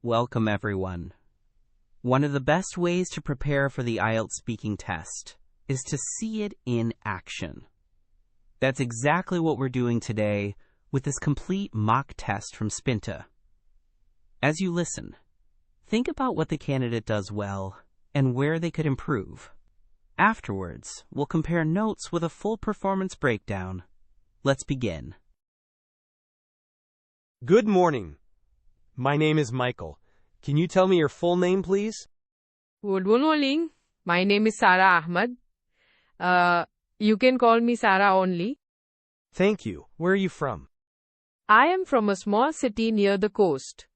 Welcome, everyone. One of the best ways to prepare for the IELTS speaking test is to see it in action. That's exactly what we're doing today with this complete mock test from Spinta. As you listen, think about what the candidate does well and where they could improve. Afterwards, we'll compare notes with a full performance breakdown. Let's begin. Good morning. My name is Michael. Can you tell me your full name, please? Good morning. My name is Sara Ahmad. You can call me Sara only. Thank you. Where are you from? I am from a small city near the coast.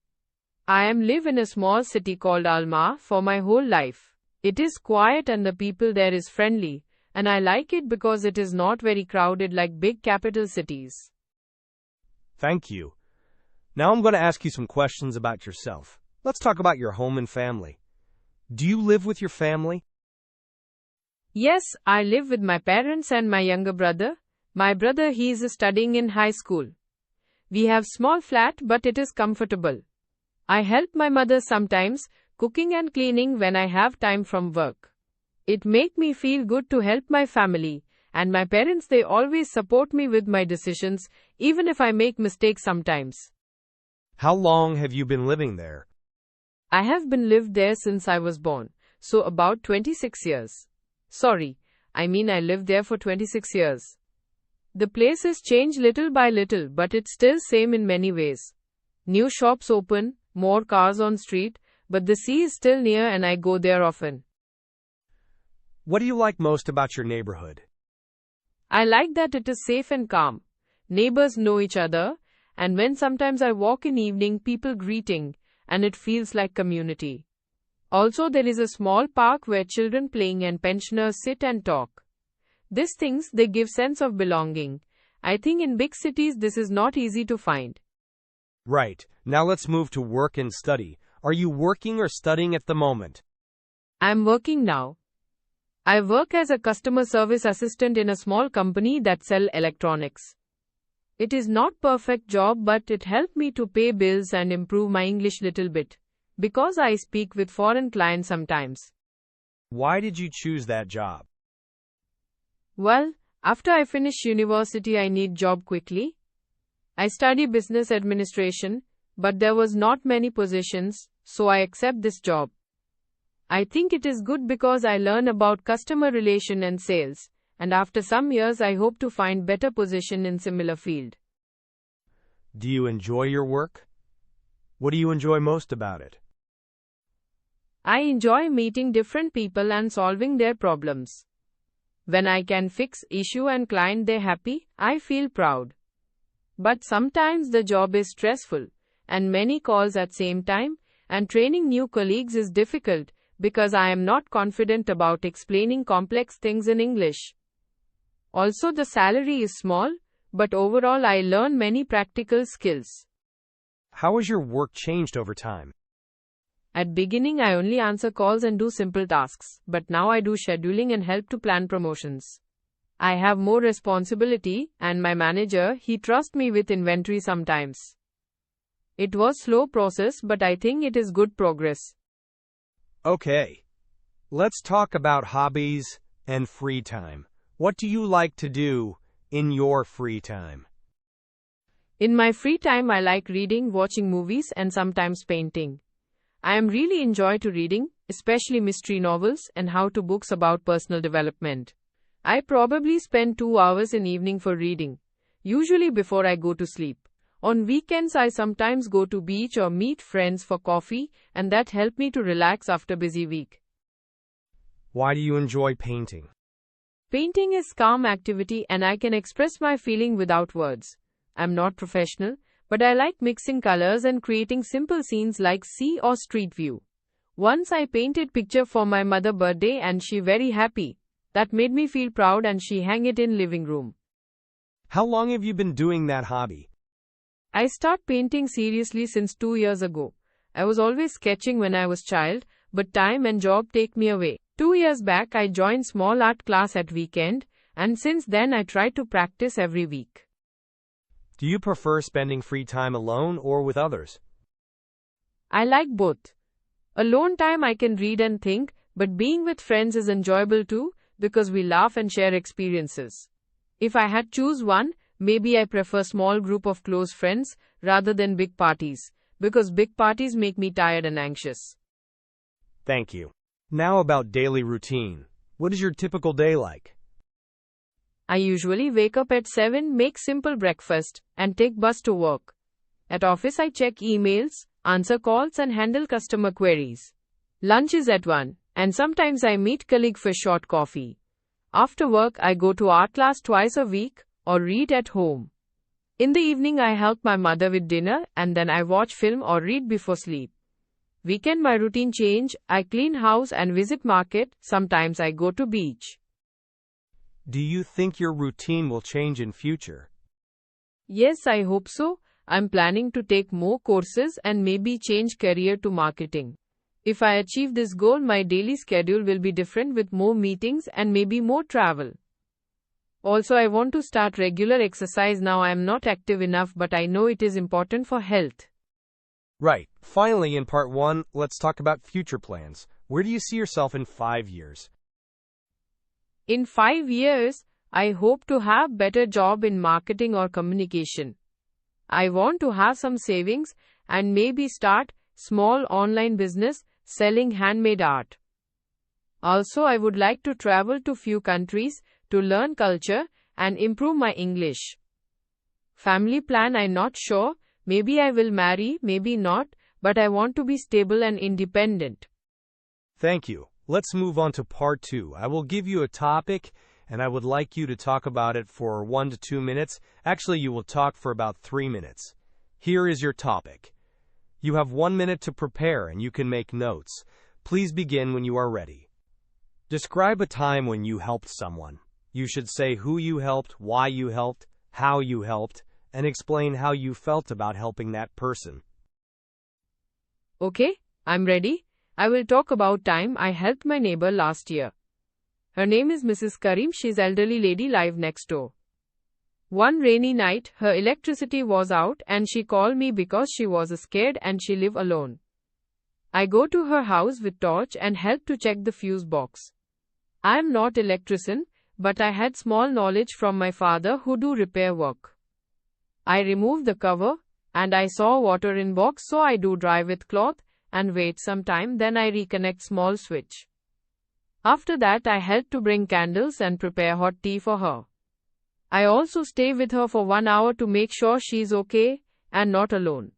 I live in a small city called Alma for my whole life. It is quiet and the people there is friendly, and I like it because it is not very crowded like big capital cities. Thank you. Now I'm going to ask you some questions about yourself. Let's talk about your home and family. Do you live with your family? Yes, I live with my parents and my younger brother. My brother, he is studying in high school. We have small flat, but it is comfortable. I help my mother sometimes, cooking and cleaning when I have time from work. It make me feel good to help my family, and my parents, they always support me with my decisions, even if I make mistakes sometimes. How long have you been living there? I have been lived there since I was born, so about 26 years. I lived there for 26 years. The place has changed little by little, but it's still same in many ways. New shops open, more cars on street, but the sea is still near and I go there often. What do you like most about your neighborhood? I like that it is safe and calm. Neighbors know each other, and when sometimes I walk in evening, people greeting, and it feels like community. Also, there is a small park where children playing and pensioners sit and talk. These things, they give sense of belonging. I think in big cities this is not easy to find. Right. Now let's move to work and study. Are you working or studying at the moment? I'm working now. I work as a customer service assistant in a small company that sell electronics. It is not perfect job, but it helped me to pay bills and improve my English little bit, because I speak with foreign clients sometimes. Why did you choose that job? Well, after I finish university, I need job quickly. I study business administration, but there was not many positions, so I accept this job. I think it is good because I learn about customer relation and sales, and after some years I hope to find better position in similar field. Do you enjoy your work? What do you enjoy most about it? I enjoy meeting different people and solving their problems. When I can fix issue and client they happy, I feel proud. But sometimes the job is stressful, and many calls at same time, and training new colleagues is difficult, because I am not confident about explaining complex things in English. Also, the salary is small, but overall I learn many practical skills. How has your work changed over time? At beginning I only answer calls and do simple tasks, but now I do scheduling and help to plan promotions. I have more responsibility, and my manager, he trusts me with inventory sometimes. It was slow process, but I think it is good progress. Okay. Let's talk about hobbies and free time. What do you like to do in your free time? In my free time I like reading, watching movies and sometimes painting. I really enjoy to reading, especially mystery novels and how-to books about personal development. I probably spend 2 hours in evening for reading, usually before I go to sleep. On weekends I sometimes go to beach or meet friends for coffee, and that help me to relax after busy week. Why do you enjoy painting? Painting is calm activity and I can express my feeling without words. I'm not professional, but I like mixing colors and creating simple scenes like sea or street view. Once I painted picture for my mother's birthday and she very happy. That made me feel proud and she hang it in living room. How long have you been doing that hobby? I start painting seriously since 2 years ago. I was always sketching when I was child, but time and job take me away. 2 years back I joined small art class at weekend, and since then I try to practice every week. Do you prefer spending free time alone or with others? I like both. Alone time I can read and think, but being with friends is enjoyable too, because we laugh and share experiences. If I had choose one, maybe I prefer small group of close friends rather than big parties, because big parties make me tired and anxious. Thank you. Now about daily routine. What is your typical day like? I usually wake up at 7, make simple breakfast, and take bus to work. At office I check emails, answer calls and handle customer queries. Lunch is at 1, and sometimes I meet colleague for short coffee. After work I go to art class twice a week, or read at home. In the evening I help my mother with dinner, and then I watch film or read before sleep. Weekend my routine change, I clean house and visit market, sometimes I go to beach. Do you think your routine will change in future? Yes, I hope so. I'm planning to take more courses and maybe change career to marketing. If I achieve this goal, my daily schedule will be different with more meetings and maybe more travel. Also, I want to start regular exercise now. I am not active enough, but I know it is important for health. Right. Finally, in part 1, let's talk about future plans. Where do you see yourself in 5 years? In 5 years, I hope to have better job in marketing or communication. I want to have some savings and maybe start small online business selling handmade art. Also, I would like to travel to few countries to learn culture and improve my English. Family plan I'm not sure, maybe I will marry, maybe not, but I want to be stable and independent. Thank you. Let's move on to part 2. I will give you a topic, and I would like you to talk about it for 1 to 2 minutes. Actually, you will talk for about 3 minutes. Here is your topic. You have 1 minute to prepare, and you can make notes. Please begin when you are ready. Describe a time when you helped someone. You should say who you helped, why you helped, how you helped, and explain how you felt about helping that person. Okay, I'm ready. I will talk about time I helped my neighbor last year. Her name is Mrs. Karim. She's elderly lady live next door. One rainy night, her electricity was out and she called me because she was scared and she live alone. I go to her house with torch and help to check the fuse box. I am not electrician, but I had small knowledge from my father who do repair work. I removed the cover and I saw water in box, so I do dry with cloth and wait some time, then I reconnect small switch. After that I help to bring candles and prepare hot tea for her. I also stay with her for 1 hour to make sure she's okay and not alone.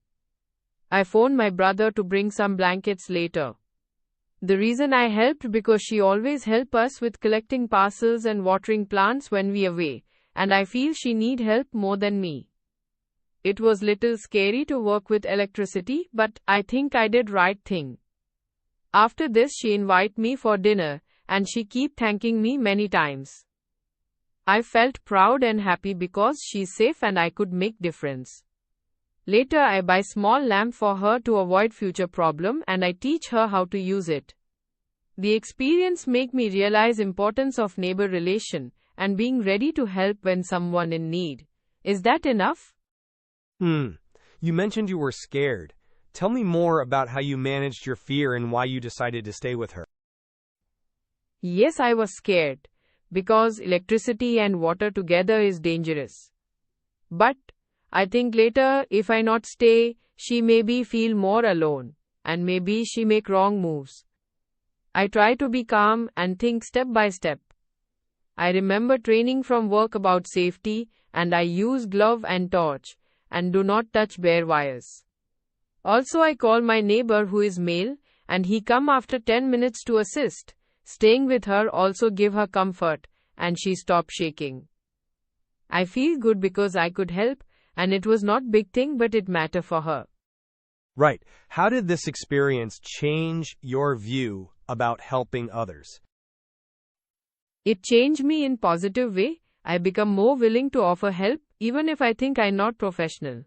I phoned my brother to bring some blankets later. The reason I helped because she always help us with collecting parcels and watering plants when we away, and I feel she need help more than me. It was little scary to work with electricity, but I think I did right thing. After this she invite me for dinner and she keep thanking me many times. I felt proud and happy because she's safe and I could make difference. Later I buy small lamp for her to avoid future problem and I teach her how to use it. The experience make me realize importance of neighbor relation and being ready to help when someone in need. Is that enough? You mentioned you were scared. Tell me more about how you managed your fear and why you decided to stay with her. Yes, I was scared, because electricity and water together is dangerous. But I think later, if I not stay, she maybe feel more alone, and maybe she make wrong moves. I try to be calm and think step by step. I remember training from work about safety, and I use glove and torch, and do not touch bare wires. Also I call my neighbor who is male, and he come after 10 minutes to assist. Staying with her also give her comfort, and she stopped shaking. I feel good because I could help, and it was not big thing but it matter for her. Right. How did this experience change your view about helping others? It changed me in positive way. I become more willing to offer help, even if I think I'm not professional.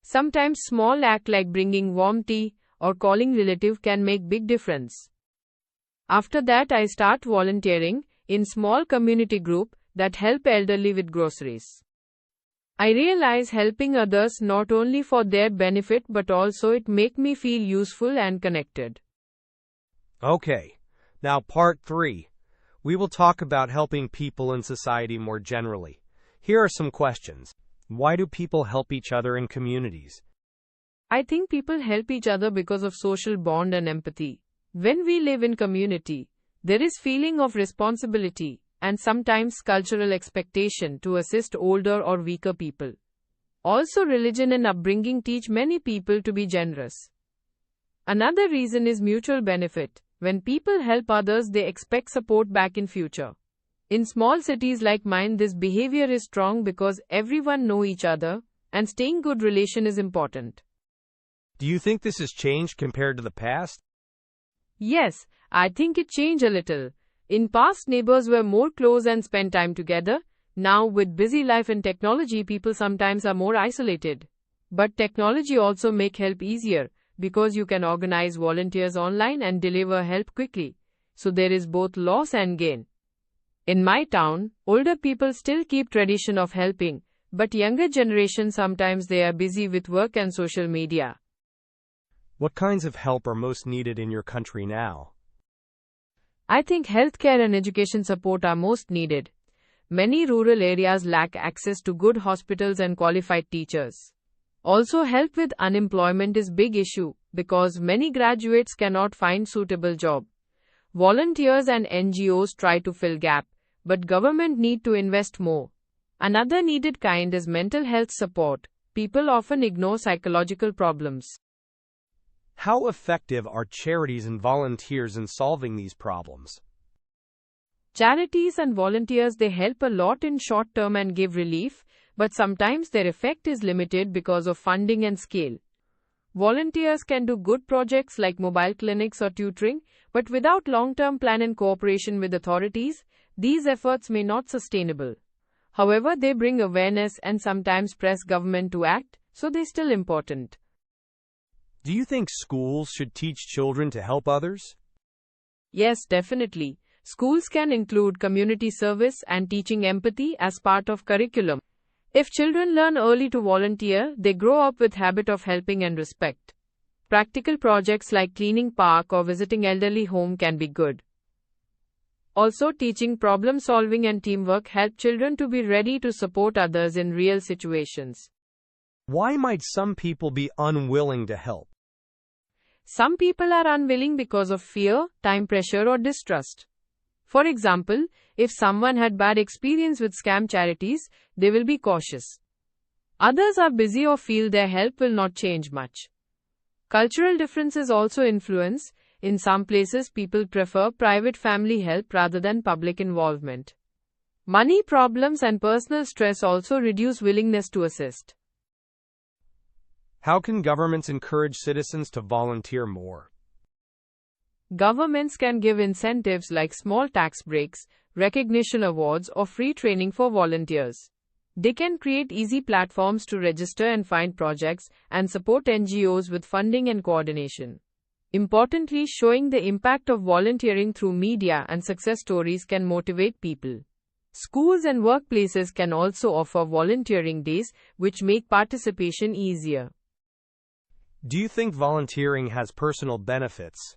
Sometimes small act like bringing warm tea or calling relative can make big difference. After that I start volunteering in small community group that help elderly with groceries. I realize helping others not only for their benefit but also it make me feel useful and connected. Okay, now part 3. We will talk about helping people in society more generally. Here are some questions. Why do people help each other in communities? I think people help each other because of social bond and empathy. When we live in community, there is feeling of responsibility and sometimes cultural expectation to assist older or weaker people. Also, religion and upbringing teach many people to be generous. Another reason is mutual benefit. When people help others, they expect support back in future. In small cities like mine, this behavior is strong because everyone know each other and staying good relation is important. Do you think this has changed compared to the past? Yes, I think it changed a little. In past, neighbors were more close and spent time together. Now, with busy life and technology, people sometimes are more isolated. But technology also make help easier because you can organize volunteers online and deliver help quickly. So there is both loss and gain. In my town, older people still keep tradition of helping, but younger generation sometimes they are busy with work and social media. What kinds of help are most needed in your country now? I think healthcare and education support are most needed. Many rural areas lack access to good hospitals and qualified teachers. Also, help with unemployment is big issue because many graduates cannot find suitable job. Volunteers and NGOs try to fill gap, but government need to invest more. Another needed kind is mental health support. People often ignore psychological problems. How effective are charities and volunteers in solving these problems? Charities and volunteers they help a lot in short term and give relief, but sometimes their effect is limited because of funding and scale. Volunteers can do good projects like mobile clinics or tutoring, but without long-term plan and cooperation with authorities, these efforts may not sustainable. However, they bring awareness and sometimes press government to act, so they still important. Do you think schools should teach children to help others? Yes, definitely. Schools can include community service and teaching empathy as part of curriculum. If children learn early to volunteer, they grow up with habit of helping and respect. Practical projects like cleaning park or visiting elderly home can be good. Also, teaching problem solving and teamwork help children to be ready to support others in real situations. Why might some people be unwilling to help? Some people are unwilling because of fear, time pressure or distrust. For example, if someone had bad experience with scam charities, they will be cautious. Others are busy or feel their help will not change much. Cultural differences also influence. In some places, people prefer private family help rather than public involvement. Money problems and personal stress also reduce willingness to assist. How can governments encourage citizens to volunteer more? Governments can give incentives like small tax breaks, recognition awards, or free training for volunteers. They can create easy platforms to register and find projects and support NGOs with funding and coordination. Importantly, showing the impact of volunteering through media and success stories can motivate people. Schools and workplaces can also offer volunteering days, which make participation easier. Do you think volunteering has personal benefits?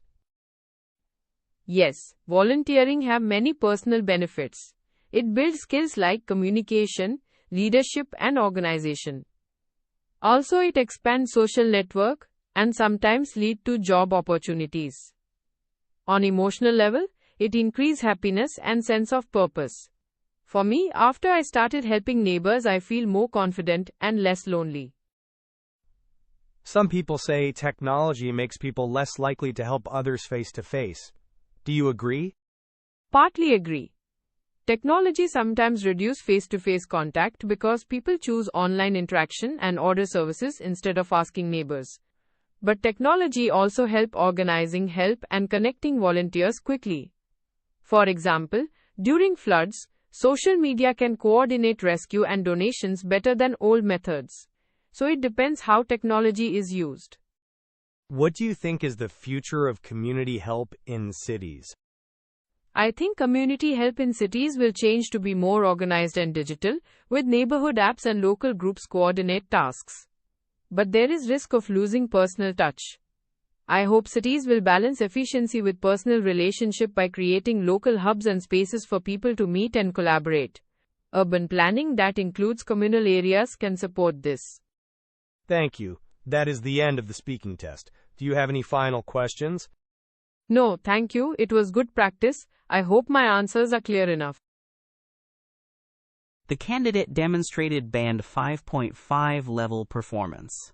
Yes, volunteering have many personal benefits. It builds skills like communication, leadership and organization. Also, it expands social network and sometimes lead to job opportunities. On emotional level, it increases happiness and sense of purpose. For me, after I started helping neighbors, I feel more confident and less lonely. Some people say technology makes people less likely to help others face to face. Do you agree? Partly agree. Technology sometimes reduces face-to-face contact because people choose online interaction and order services instead of asking neighbors. But technology also helps organizing help and connecting volunteers quickly. For example, during floods, social media can coordinate rescue and donations better than old methods. So it depends how technology is used. What do you think is the future of community help in cities? I think community help in cities will change to be more organized and digital, with neighborhood apps and local groups coordinate tasks. But there is risk of losing personal touch. I hope cities will balance efficiency with personal relationship by creating local hubs and spaces for people to meet and collaborate. Urban planning that includes communal areas can support this. Thank you. That is the end of the speaking test. Do you have any final questions? No, thank you. It was good practice. I hope my answers are clear enough. The candidate demonstrated Band 5.5 level performance.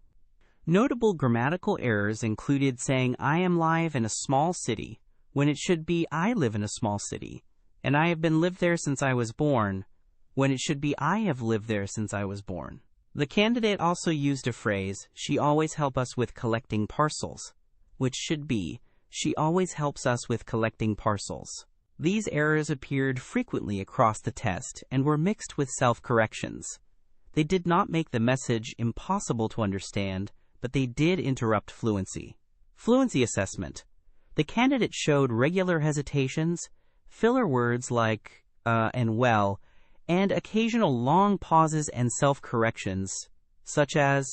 Notable grammatical errors included saying I am live in a small city when it should be I live in a small city, and I have been lived there since I was born when it should be I have lived there since I was born. The candidate also used a phrase, she always helps us with collecting parcels, which should be, she always helps us with collecting parcels. These errors appeared frequently across the test and were mixed with self-corrections. They did not make the message impossible to understand, but they did interrupt fluency. Fluency assessment. The candidate showed regular hesitations, filler words like and well, and occasional long pauses and self-corrections, such as,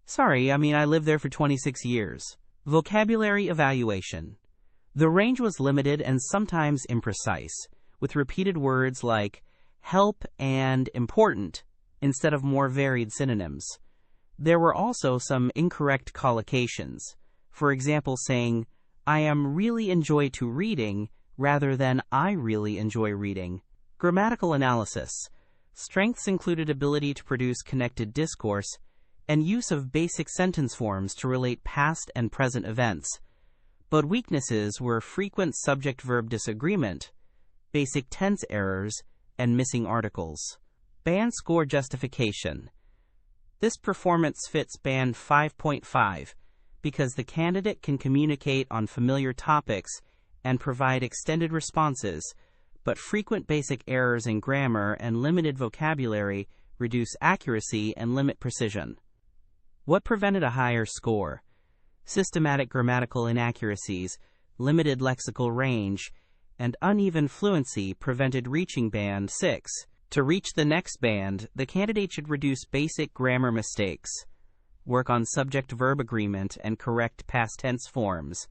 sorry, I lived there for 26 years. Vocabulary evaluation. The range was limited and sometimes imprecise, with repeated words like help and important instead of more varied synonyms. There were also some incorrect collocations, for example saying, I am really enjoy to reading rather than I really enjoy reading. Grammatical analysis. Strengths included ability to produce connected discourse and use of basic sentence forms to relate past and present events. But weaknesses were frequent subject-verb disagreement, basic tense errors, and missing articles. Band score justification. This performance fits Band 5.5 because the candidate can communicate on familiar topics and provide extended responses, but frequent basic errors in grammar and limited vocabulary reduce accuracy and limit precision. What prevented a higher score? Systematic grammatical inaccuracies, limited lexical range, and uneven fluency prevented reaching Band 6. To reach the next band, the candidate should reduce basic grammar mistakes, work on subject-verb agreement and correct past tense forms,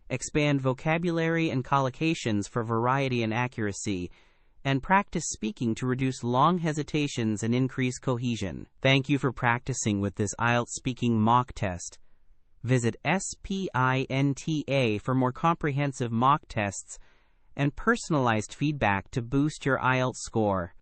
expand vocabulary and collocations for variety and accuracy, and practice speaking to reduce long hesitations and increase cohesion. Thank you for practicing with this IELTS speaking mock test. Visit Spinta for more comprehensive mock tests and personalized feedback to boost your IELTS score.